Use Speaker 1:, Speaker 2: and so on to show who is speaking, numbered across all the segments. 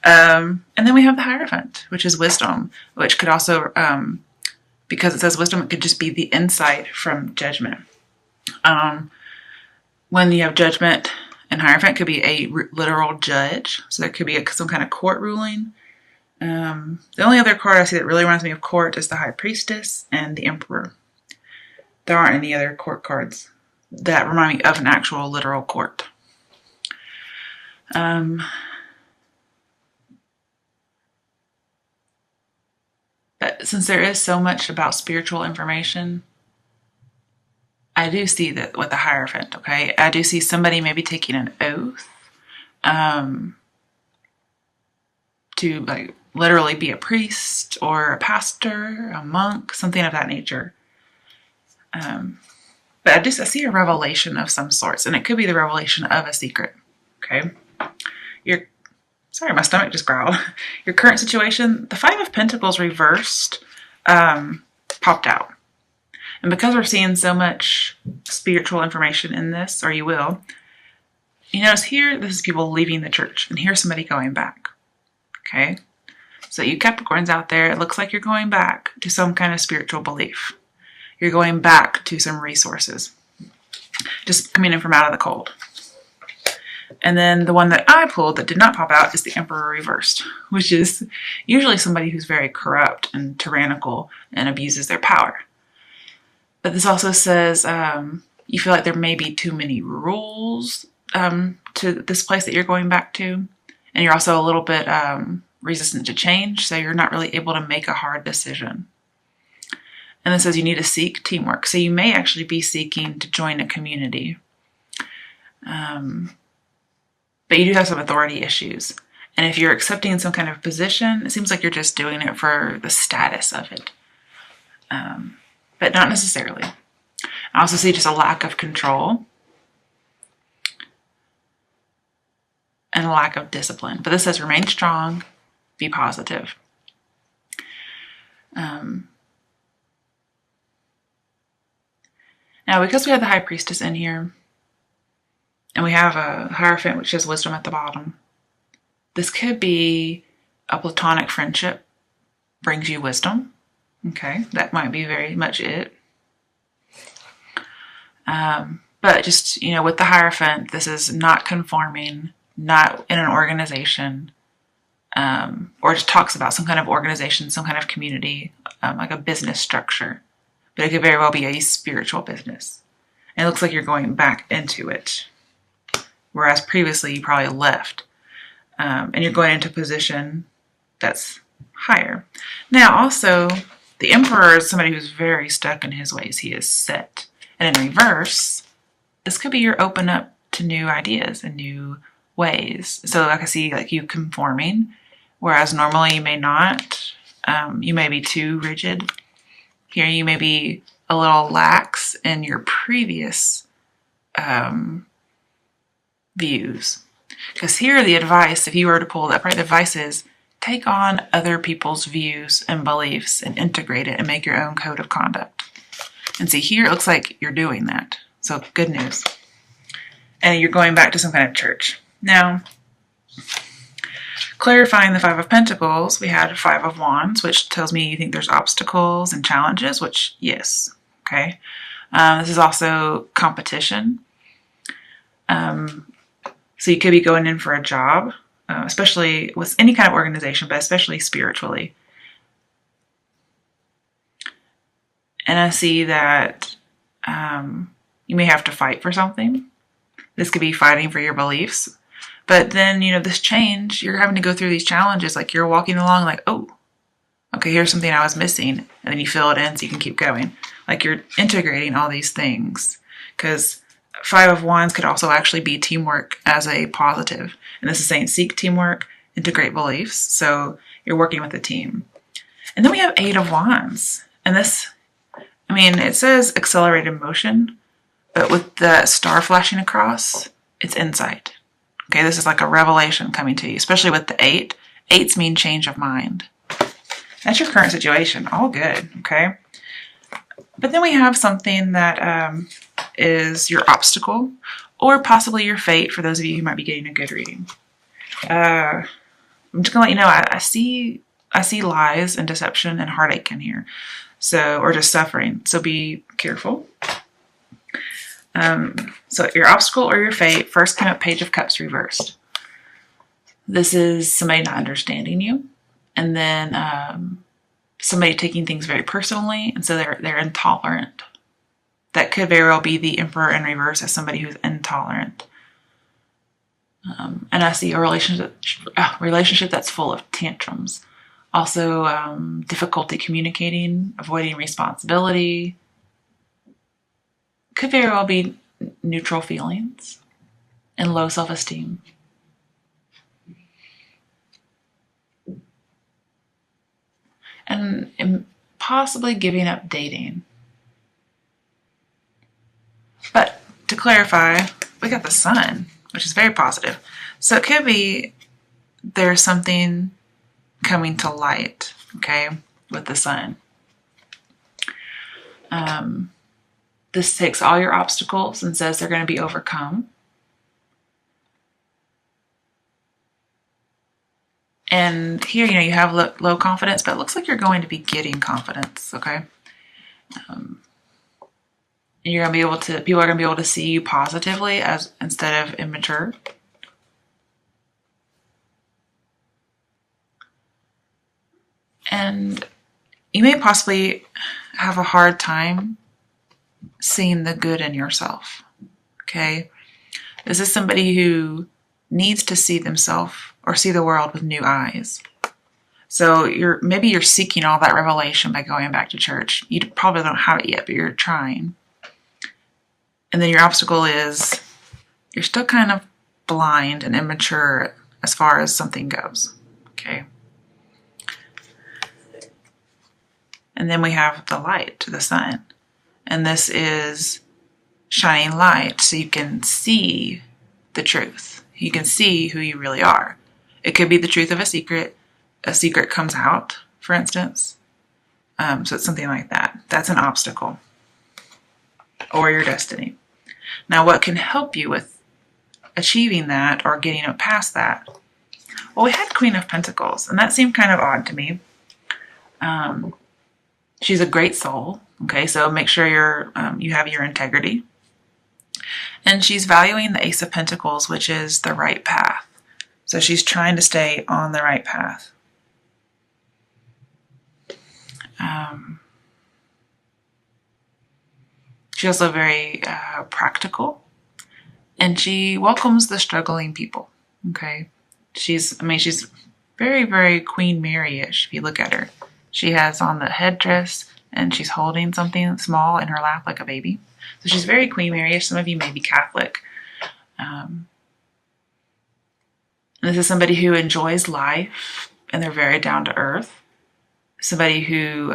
Speaker 1: And then we have the Hierophant, which is wisdom, which could also, because it says wisdom, it could just be the insight from judgment. When you have judgment and Hierophant, could be a literal judge. So there could be some kind of court ruling. The only other card I see that really reminds me of court is the High Priestess and the Emperor. There aren't any other court cards that remind me of an actual literal court. But since there is so much about spiritual information, I do see that with the Hierophant, okay? I do see somebody maybe taking an oath to like literally be a priest or a pastor, a monk, something of that nature. But I see a revelation of some sorts, and it could be the revelation of a secret, okay? Sorry, my stomach just growled. Your current situation, the Five of Pentacles reversed, popped out. And because we're seeing so much spiritual information in this, or you will, you notice here, this is people leaving the church, and here's somebody going back, okay? So you Capricorns out there, it looks like you're going back to some kind of spiritual belief. You're going back to some resources, just coming in from out of the cold. And then the one that I pulled that did not pop out is the Emperor reversed, which is usually somebody who's very corrupt and tyrannical and abuses their power. But this also says you feel like there may be too many rules to this place that you're going back to. And you're also a little bit resistant to change, so you're not really able to make a hard decision. And this says you need to seek teamwork. So you may actually be seeking to join a community. But you do have some authority issues. And if you're accepting some kind of position, it seems like you're just doing it for the status of it. But not necessarily. I also see just a lack of control and a lack of discipline. But this says remain strong, be positive. Now, because we have the High Priestess in here, and we have a Hierophant, which has wisdom at the bottom, this could be a platonic friendship brings you wisdom. Okay, that might be very much it. But just, with the Hierophant, this is not conforming, not in an organization, or just talks about some kind of organization, some kind of community, like a business structure. But it could very well be a spiritual business. And it looks like you're going back into it. Whereas previously you probably left. And you're going into a position that's higher. Now also, the Emperor is somebody who's very stuck in his ways. He is set. And in reverse, this could be your open up to new ideas and new ways. So like I see like you conforming, whereas normally you may not. You may be too rigid. Here you may be a little lax in your previous views. Because here the advice, if you were to pull that, right, the advice is take on other people's views and beliefs and integrate it and make your own code of conduct. And see, here it looks like you're doing that. So good news. And you're going back to some kind of church. Now, clarifying the Five of Pentacles, we had Five of Wands, which tells me you think there's obstacles and challenges, which, yes, okay. This is also competition. So you could be going in for a job, especially with any kind of organization, but especially spiritually. And I see that you may have to fight for something. This could be fighting for your beliefs. But then, this change, you're having to go through these challenges. Like you're walking along like, oh, okay, here's something I was missing. And then you fill it in so you can keep going. Like you're integrating all these things. Because Five of Wands could also actually be teamwork as a positive. And this is saying seek teamwork, integrate beliefs. So you're working with a team. And then we have Eight of Wands. And this, it says accelerated motion. But with the star flashing across, it's insight. Okay, this is like a revelation coming to you, especially with the 8. 8s mean change of mind. That's your current situation. All good, okay? But then we have something that is your obstacle or possibly your fate for those of you who might be getting a good reading. I'm just gonna let you know, I see lies and deception and heartache in here. So, or just suffering. So be careful. So your obstacle or your fate first came up Page of Cups reversed. This is somebody not understanding you, and then somebody taking things very personally, and so they're intolerant. That could very well be the Emperor in reverse as somebody who's intolerant. And I see a relationship that's full of tantrums. Also, difficulty communicating, avoiding responsibility. Could very well be neutral feelings and low self-esteem. And possibly giving up dating. But to clarify, we got the Sun, which is very positive. So it could be there's something coming to light, okay, with the Sun. This takes all your obstacles and says they're going to be overcome. And here, you have low confidence, but it looks like you're going to be getting confidence, okay? You're going to be able to, people are going to be able to see you positively as instead of immature. And you may possibly have a hard time seeing the good in yourself, okay? This is somebody who needs to see themselves or see the world with new eyes. So maybe you're seeking all that revelation by going back to church. You probably don't have it yet, but you're trying. And then your obstacle is you're still kind of blind and immature as far as something goes, okay? And then we have the light, the Sun. And this is shining light so you can see the truth. You can see who you really are. It could be the truth of a secret. A secret comes out, for instance. So it's something like that. That's an obstacle. Or your destiny. Now, what can help you with achieving that or getting past that? Well, we had Queen of Pentacles, and that seemed kind of odd to me. She's a great soul, okay? So make sure you have your integrity. And she's valuing the Ace of Pentacles, which is the right path. So she's trying to stay on the right path. She's also very practical, and she welcomes the struggling people. Okay, she's very, very Queen Mary-ish. If you look at her, she has on the headdress, and she's holding something small in her lap like a baby. So she's very Queen Mary-ish. Some of you may be Catholic. This is somebody who enjoys life, and they're very down to earth. Somebody who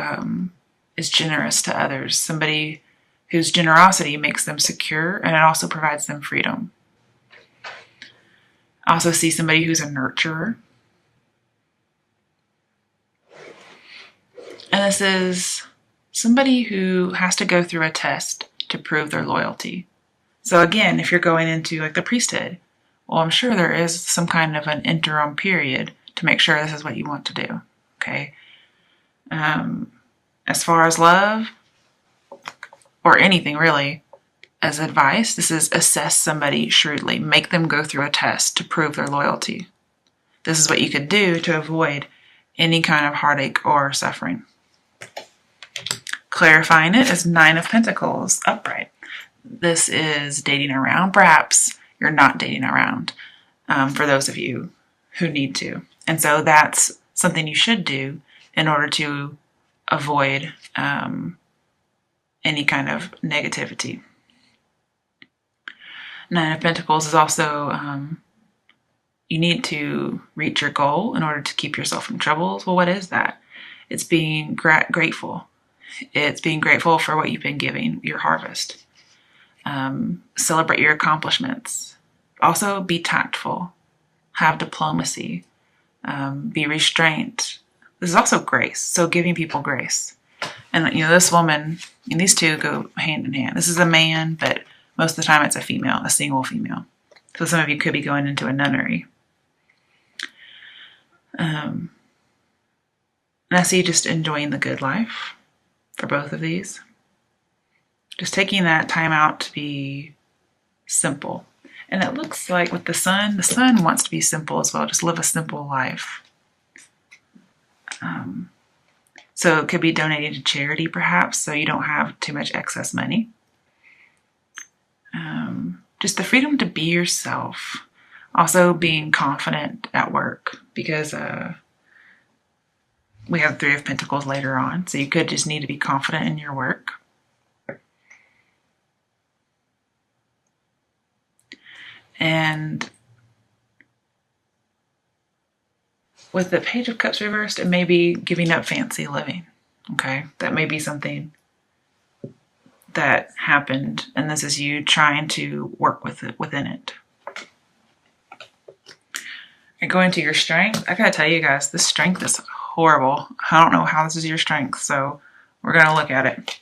Speaker 1: is generous to others. Somebody whose generosity makes them secure, and it also provides them freedom. I also see somebody who's a nurturer. And this is somebody who has to go through a test to prove their loyalty. So again, if you're going into like the priesthood, well, I'm sure there is some kind of an interim period to make sure this is what you want to do, okay? As far as love, or anything really, as advice, this is assess somebody shrewdly. Make them go through a test to prove their loyalty. This is what you could do to avoid any kind of heartache or suffering. Clarifying it is Nine of Pentacles, upright. This is dating around. Perhaps you're not dating around, for those of you who need to. And so that's something you should do in order to avoid any kind of negativity. Nine of Pentacles is also, you need to reach your goal in order to keep yourself from troubles. Well, what is that? It's being grateful. It's being grateful for what you've been giving, your harvest. Celebrate your accomplishments. Also be tactful. Have diplomacy. Be restrained. This is also grace. So giving people grace. And this woman, and these two go hand in hand. This is a man, but most of the time it's a female, a single female. So some of you could be going into a nunnery. And I see just enjoying the good life for both of these. Just taking that time out to be simple. And it looks like with the sun wants to be simple as well. Just live a simple life. So it could be donating to charity perhaps, so you don't have too much excess money. Just the freedom to be yourself. Also being confident at work, because we have 3 of Pentacles later on. So you could just need to be confident in your work. And with the Page of Cups reversed, it may be giving up fancy living. Okay, that may be something that happened, and this is you trying to work with it within it. And going to your strength, I gotta tell you guys, this strength is horrible. I don't know how this is your strength, so we're gonna look at it.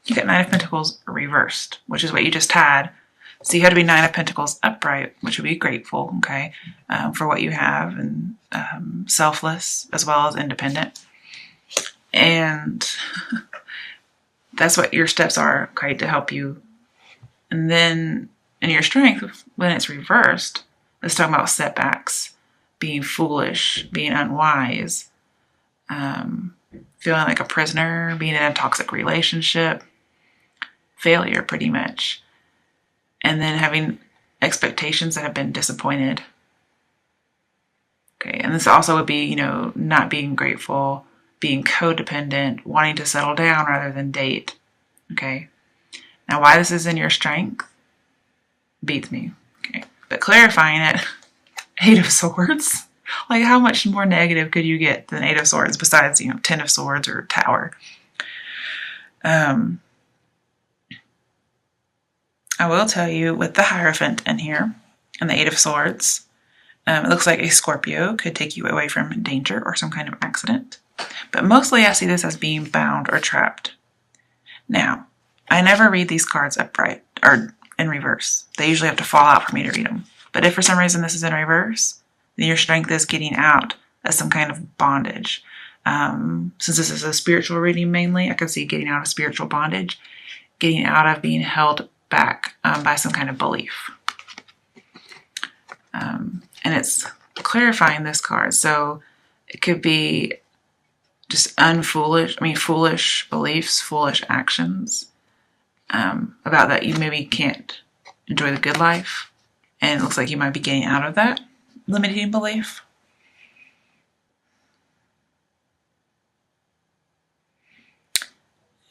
Speaker 1: You got 9 of Pentacles reversed, which is what you just had. So you had to be 9 of Pentacles upright, which would be grateful, okay, for what you have, and selfless as well as independent. And that's what your steps are, okay, to help you. And then in your strength, when it's reversed, it's talking about setbacks, being foolish, being unwise, feeling like a prisoner, being in a toxic relationship, failure pretty much. And then having expectations that have been disappointed. Okay, and this also would be, not being grateful, being codependent, wanting to settle down rather than date. Okay, now why this is in your strength beats me. Okay, but clarifying it, 8 of Swords. Like, how much more negative could you get than 8 of Swords besides, 10 of Swords or Tower? I will tell you, with the Hierophant in here and the 8 of Swords, it looks like a Scorpio could take you away from danger or some kind of accident. But mostly I see this as being bound or trapped. Now, I never read these cards upright or in reverse. They usually have to fall out for me to read them. But if for some reason this is in reverse, then your strength is getting out of some kind of bondage. Since this is a spiritual reading mainly, I could see getting out of spiritual bondage, getting out of being held back by some kind of belief. And it's clarifying this card. So it could be just foolish beliefs, foolish actions about that you maybe can't enjoy the good life. And it looks like you might be getting out of that limiting belief.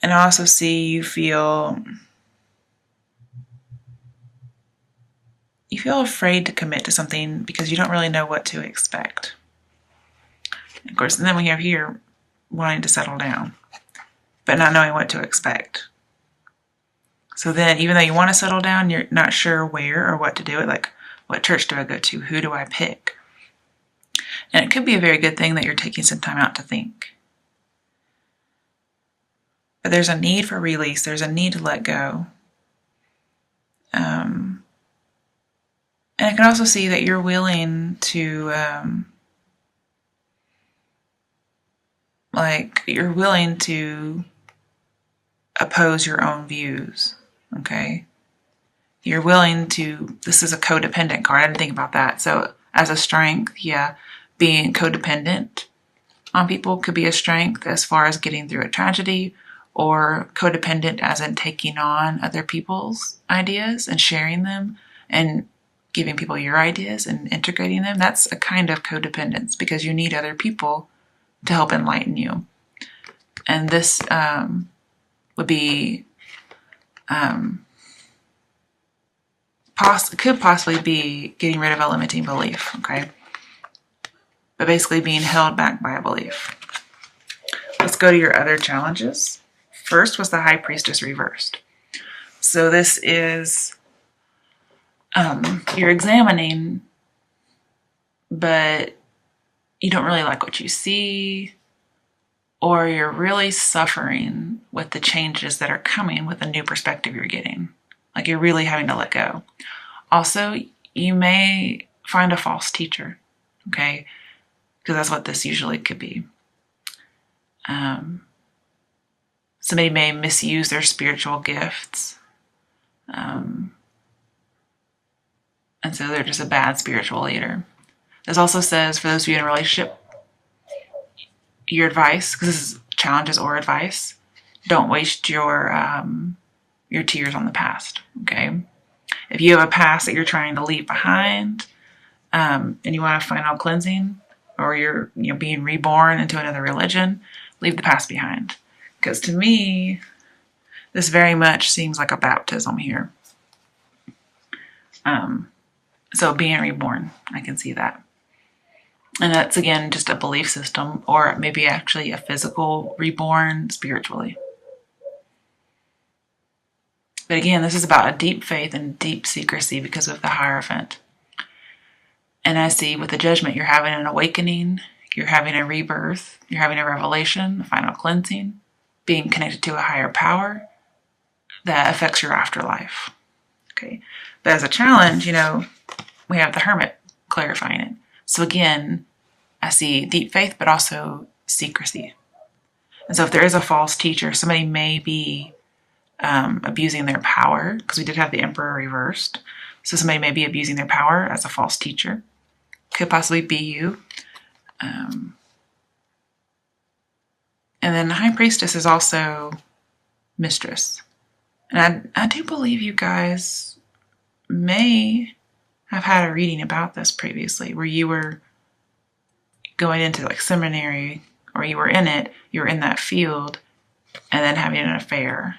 Speaker 1: And I also see you feel afraid to commit to something because you don't really know what to expect. Of course, and then we have here wanting to settle down, but not knowing what to expect. So then, even though you want to settle down, you're not sure where or what to do it. Like, what church do I go to? Who do I pick? And it could be a very good thing that you're taking some time out to think. But there's a need for release. There's a need to let go. And I can also see that you're willing to, you're willing to oppose your own views, okay? You're willing to, this is a codependent card, I didn't think about that. So as a strength, yeah, being codependent on people could be a strength as far as getting through a tragedy, or codependent as in taking on other people's ideas and sharing them and giving people your ideas and integrating them. That's a kind of codependence because you need other people to help enlighten you. And this would be, could possibly be getting rid of a limiting belief, okay? But basically being held back by a belief. Let's go to your other challenges. First was the High Priestess reversed. So this is, you're examining, but you don't really like what you see, or you're really suffering with the changes that are coming with the new perspective you're getting. Like, you're really having to let go. Also, you may find a false teacher, okay? because that's what this usually could be. Somebody may misuse their spiritual gifts. And so they're just a bad spiritual leader. This also says, for those of you in a relationship, your advice, because this is challenges or advice, don't waste your tears on the past, okay? If you have a past that you're trying to leave behind, and you want a final cleansing, or you're being reborn into another religion, leave the past behind. Because to me, this very much seems like a baptism here. So being reborn, I can see that. And that's, again, just a belief system, or maybe actually a physical reborn spiritually. But again, this is about a deep faith and deep secrecy because of the Hierophant. And I see with the Judgment, you're having an awakening, you're having a rebirth, you're having a revelation, a final cleansing, being connected to a higher power that affects your afterlife. Okay. But as a challenge, we have the Hermit clarifying it. So again, I see deep faith, but also secrecy. And so if there is a false teacher, somebody may be abusing their power, because we did have the Emperor reversed. So somebody may be abusing their power as a false teacher. Could possibly be you. And then the High Priestess is also mistress. And I do believe you guys may have had a reading about this previously, where you were going into like seminary, or you were in it, you were in that field, and then having an affair.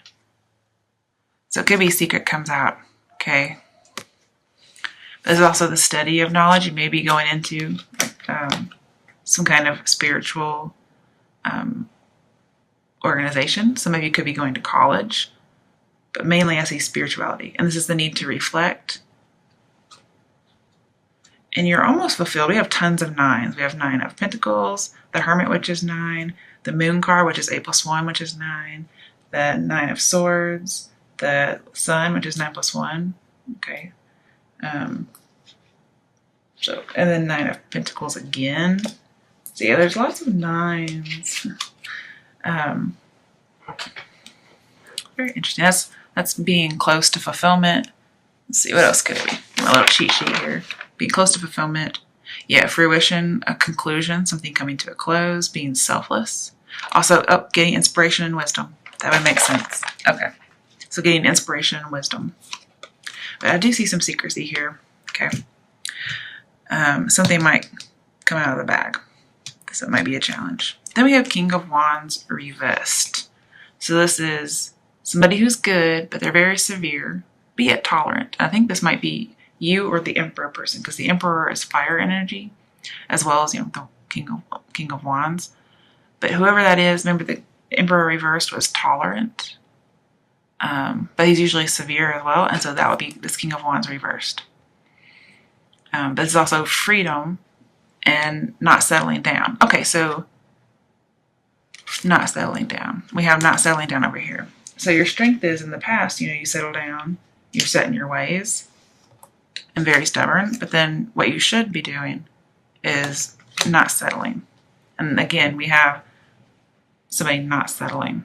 Speaker 1: So it could be secret comes out, okay? There's also the study of knowledge. You may be going into some kind of spiritual organization. Some of you could be going to college, but mainly I see spirituality. And this is the need to reflect. And you're almost fulfilled. We have tons of nines. We have 9 of Pentacles, the Hermit, which is 9, the Moon card, which is 8+1, which is 9, the 9 of Swords, the Sun, which is 9+1. Okay. And then 9 of Pentacles again. So yeah, there's lots of 9s. Very interesting. That's being close to fulfillment. Let's see, what else could it be? My little cheat sheet here. Being close to fulfillment. Yeah, fruition, a conclusion, something coming to a close, being selfless. Also, getting inspiration and wisdom. That would make sense. Okay. So getting inspiration and wisdom. But I do see some secrecy here. Okay. Something might come out of the bag. So it might be a challenge. Then we have King of Wands reversed. So this is somebody who's good, but they're very severe, but yet tolerant. I think this might be you or the Emperor person, because the Emperor is fire energy, as well as the King of Wands. But whoever that is, remember the Emperor reversed was tolerant, but he's usually severe as well, and so that would be this King of Wands reversed. But it's also freedom and not settling down. Okay, so not settling down. We have not settling down over here. So your strength is in the past, you settle down, you're set in your ways, and very stubborn. But then what you should be doing is not settling. And again, we have somebody not settling.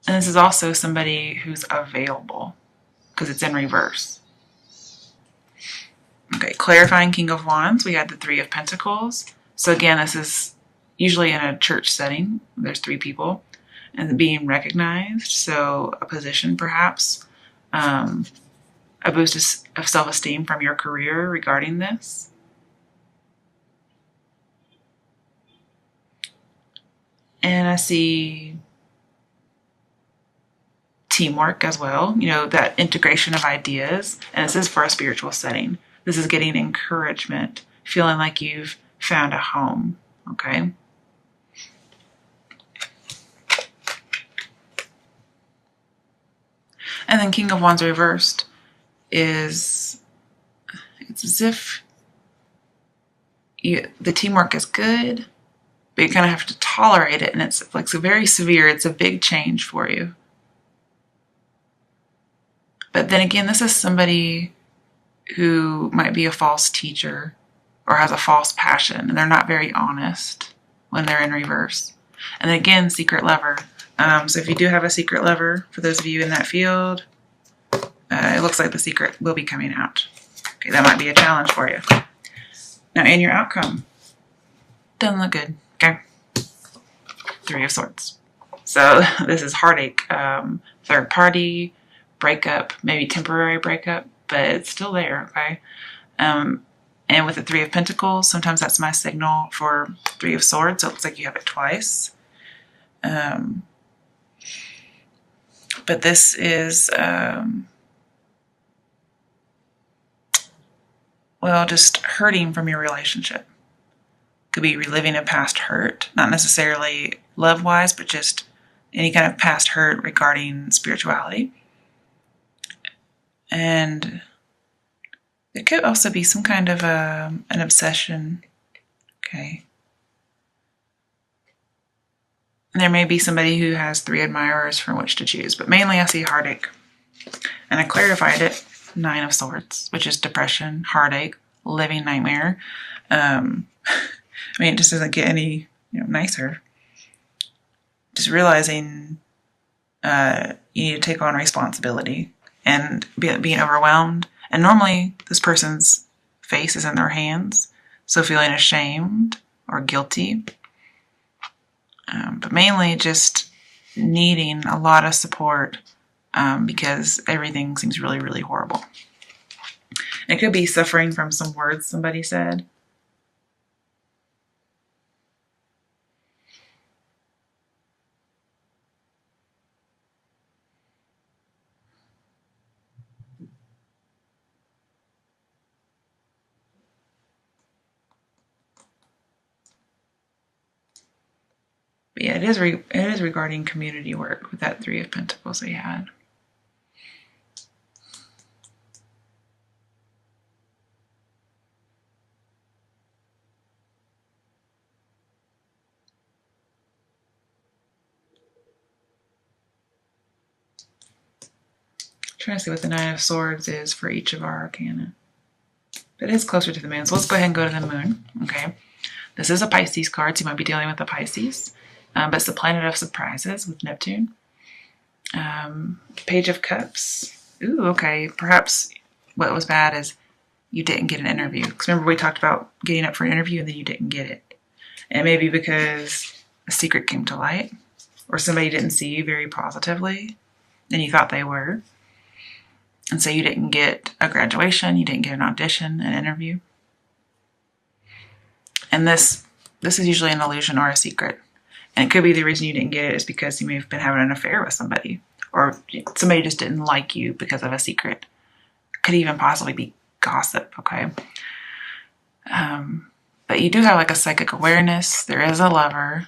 Speaker 1: And this is also somebody who's available, because it's in reverse. Okay, clarifying King of Wands, we had the 3 of Pentacles. So again, this is usually in a church setting. There's 3 people, and being recognized. So a position, perhaps, a boost of self-esteem from your career regarding this. And I see teamwork as well, that integration of ideas. And this is for a spiritual setting. This is getting encouragement, feeling like you've found a home, okay? And then King of Wands reversed it's as if the teamwork is good, but you kind of have to tolerate it, and it's like so very severe. It's a big change for you. But then again, this is somebody who might be a false teacher or has a false passion, and they're not very honest when they're in reverse. And then again, secret lover. So if you do have a secret lover, for those of you in that field, it looks like the secret will be coming out. Okay, that might be a challenge for you. Now, in your outcome, doesn't look good. Okay, 3 of Swords. So this is heartache, third party, breakup, maybe temporary breakup, but it's still there. Okay. And with the 3 of Pentacles, sometimes that's my signal for 3 of Swords. So it looks like you have it twice. But this is, well, just hurting from your relationship. Could be reliving a past hurt, not necessarily love-wise, but just any kind of past hurt regarding spirituality. And it could also be some kind of an obsession. Okay. And there may be somebody who has 3 admirers from which to choose, but mainly I see heartache. And I clarified it, 9 of Swords, which is depression, heartache, living nightmare. I mean, it just doesn't get any nicer. Just realizing you need to take on responsibility and being overwhelmed. And normally this person's face is in their hands, so feeling ashamed or guilty. But mainly just needing a lot of support because everything seems really, really horrible. It could be suffering from some words somebody said. But yeah, it is regarding community work with that 3 of Pentacles they had. Trying to see what the 9 of Swords is for each of our arcana. But it is closer to the moon, so let's go ahead and go to the moon. Okay, this is a Pisces card, so you might be dealing with a Pisces. But it's the planet of surprises with Neptune. Page of Cups. Ooh, okay. Perhaps what was bad is you didn't get an interview. Because remember we talked about getting up for an interview and then you didn't get it. And maybe because a secret came to light or somebody didn't see you very positively and you thought they were. And so you didn't get a graduation, you didn't get an audition, an interview. And this is usually an illusion or a secret. And it could be the reason you didn't get it is because you may have been having an affair with somebody. Or somebody just didn't like you because of a secret. Could even possibly be gossip, okay? But you do have like a psychic awareness. There is a lover.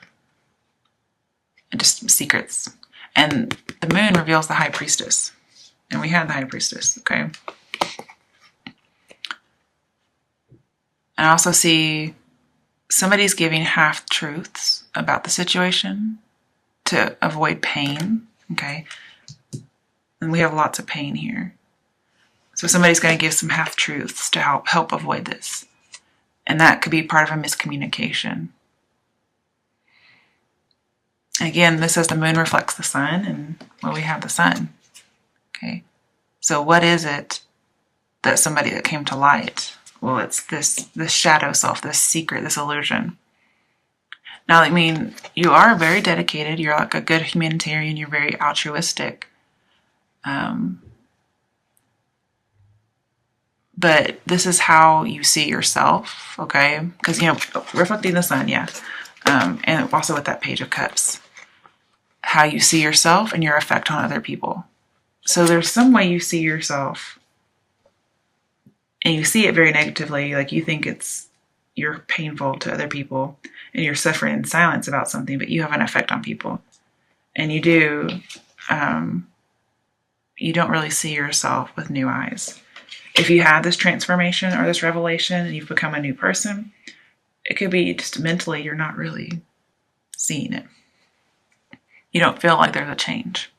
Speaker 1: And just secrets. And the moon reveals the High Priestess. And we had the High Priestess, okay? And I also see somebody's giving half-truths about the situation to avoid pain, okay? And we have lots of pain here. So somebody's going to give some half-truths to help avoid this. And that could be part of a miscommunication. Again, this says the moon reflects the sun, and well, we have the sun, okay? So what is it that somebody that came to light? Well, it's this shadow self, this secret, this illusion. Now, I mean, you are very dedicated. You're like a good humanitarian. You're very altruistic. But this is how you see yourself, okay? Because, reflecting the sun, yeah. And also with that Page of Cups. How you see yourself and your effect on other people. So there's some way you see yourself and you see it very negatively, like you think you're painful to other people and you're suffering in silence about something, but you have an effect on people. And you do, you don't really see yourself with new eyes. If you have this transformation or this revelation and you've become a new person, it could be just mentally you're not really seeing it. You don't feel like there's a change.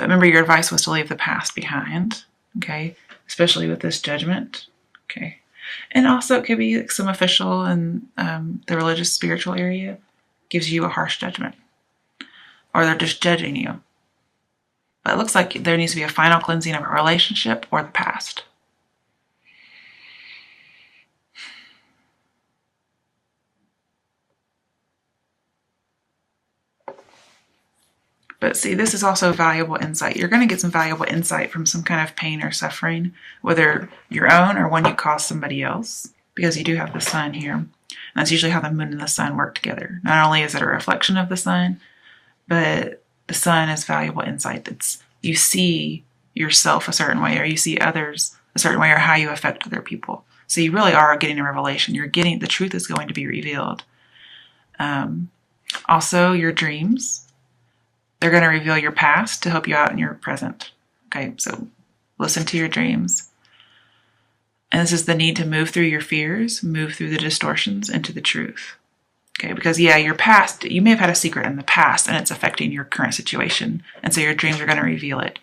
Speaker 1: But remember, your advice was to leave the past behind, okay? Especially with this judgment, okay? And also it could be like some official in the religious spiritual area gives you a harsh judgment. Or they're just judging you. But it looks like there needs to be a final cleansing of a relationship or the past. But see, this is also valuable insight. You're going to get some valuable insight from some kind of pain or suffering, whether your own or one you caused somebody else, because you do have the sun here. And that's usually how the moon and the sun work together. Not only is it a reflection of the sun, but the sun is valuable insight. That's you see yourself a certain way, or you see others a certain way, or how you affect other people. So you really are getting a revelation. You're getting, the truth is going to be revealed. Also, your dreams. They're going to reveal your past to help you out in your present. Okay, so listen to your dreams. And this is the need to move through your fears, move through the distortions into the truth. Okay, because yeah, your past, you may have had a secret in the past and it's affecting your current situation. And so your dreams are going to reveal it.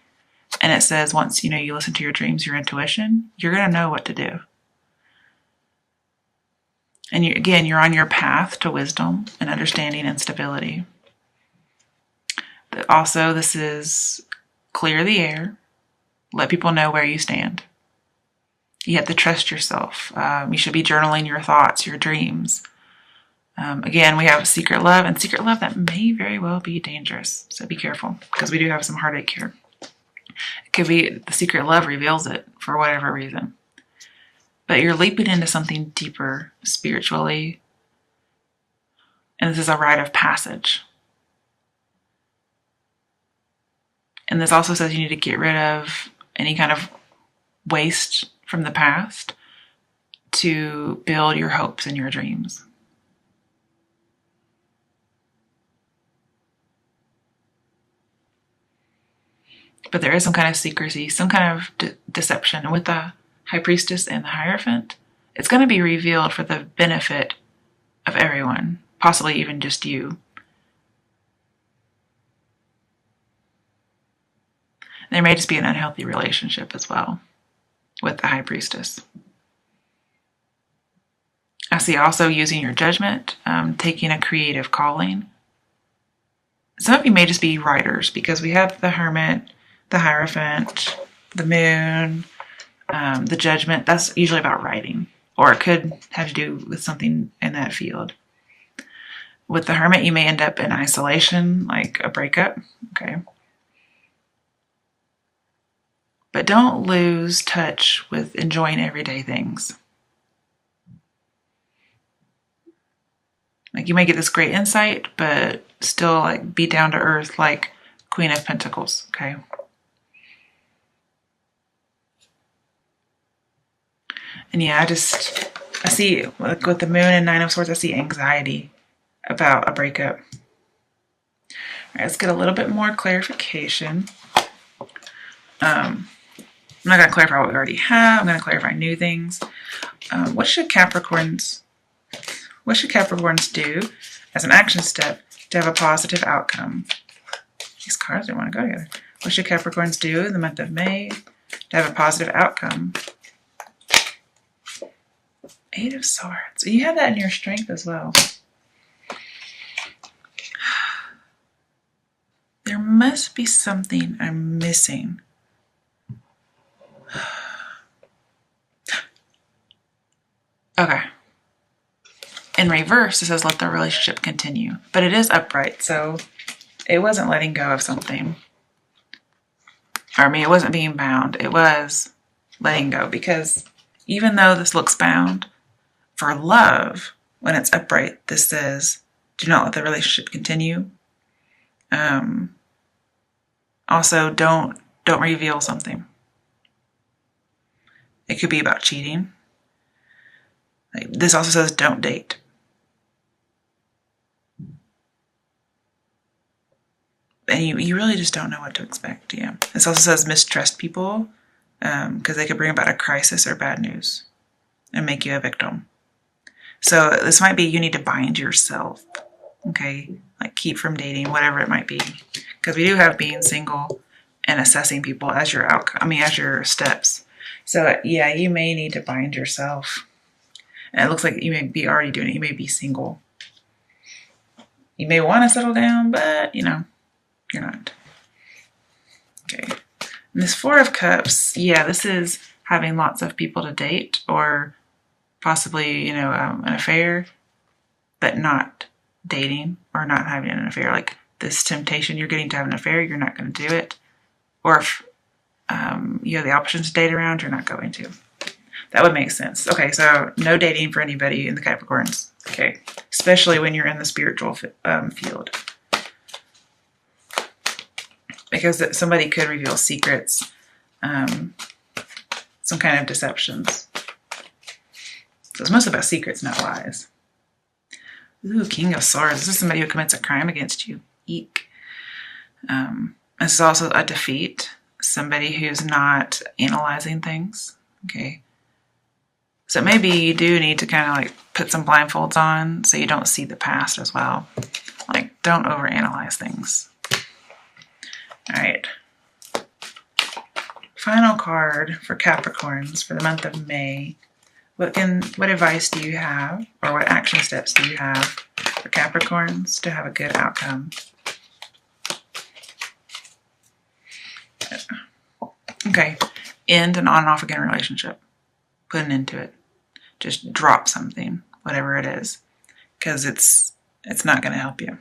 Speaker 1: And it says once, you listen to your dreams, your intuition, you're going to know what to do. And you're on your path to wisdom and understanding and stability. But also, this is clear the air. Let people know where you stand. You have to trust yourself. You should be journaling your thoughts, your dreams. Again, we have secret love, and secret love that may very well be dangerous. So be careful, because we do have some heartache here. It could be the secret love reveals it for whatever reason. But you're leaping into something deeper spiritually. And this is a rite of passage. And this also says you need to get rid of any kind of waste from the past to build your hopes and your dreams. But there is some kind of secrecy, some kind of deception. And with the High Priestess and the Hierophant, it's going to be revealed for the benefit of everyone, possibly even just you. There may just be an unhealthy relationship as well with the High Priestess. I see also using your judgment, taking a creative calling. Some of you may just be writers, because we have the Hermit, the Hierophant, the Moon, the Judgment. That's usually about writing, or it could have to do with something in that field. With the Hermit, you may end up in isolation, like a breakup. Okay. But don't lose touch with enjoying everyday things. Like, you may get this great insight, but still like be down to earth like Queen of Pentacles, okay? And yeah, I see, like with the Moon and Nine of Swords, I see anxiety about a breakup. All right, let's get a little bit more clarification. I'm not going to clarify what we already have. I'm going to clarify new things. What should Capricorns do as an action step to have a positive outcome? These cards don't want to go together. What should Capricorns do in the month of May to have a positive outcome? Eight of Swords. You have that in your strength as well. There must be something I'm missing. Okay. In reverse, it says let the relationship continue. But it is upright, so it wasn't letting go of something. It wasn't being bound. It was letting go, because even though this looks bound, for love, when it's upright, this says do not let the relationship continue. Also, don't reveal something. It could be about cheating. Like, this also says don't date. And you really just don't know what to expect, yeah. This also says mistrust people, because they could bring about a crisis or bad news and make you a victim. So this might be you need to bind yourself, okay? Like keep from dating, whatever it might be. Because we do have being single and assessing people as your outcome. I mean, as your steps. So yeah, you may need to bind yourself. And it looks like you may be already doing it. You may be single. You may want to settle down, but you know, you're not. Okay. And this Four of Cups, yeah, this is having lots of people to date or possibly, you know, an affair, but not dating or not having an affair. Like this temptation, you're getting to have an affair, you're not going to do it. Or if you have the option to date around, you're not going to. That would make sense. Okay, so no dating for anybody in the Capricorns. Okay, especially when you're in the spiritual field. Because somebody could reveal secrets, some kind of deceptions. So it's mostly about secrets, not lies. Ooh, King of Swords. This is somebody who commits a crime against you. Eek. This is also a defeat. Somebody who's not analyzing things. Okay. So maybe you do need to kind of like put some blindfolds on so you don't see the past as well. Like, don't overanalyze things. All right. Final card for Capricorns for the month of May. What advice do you have, or what action steps do you have for Capricorns to have a good outcome? Okay. End an on and off again relationship. Put an end to it. Just drop something, whatever it is, because it's not going to help you.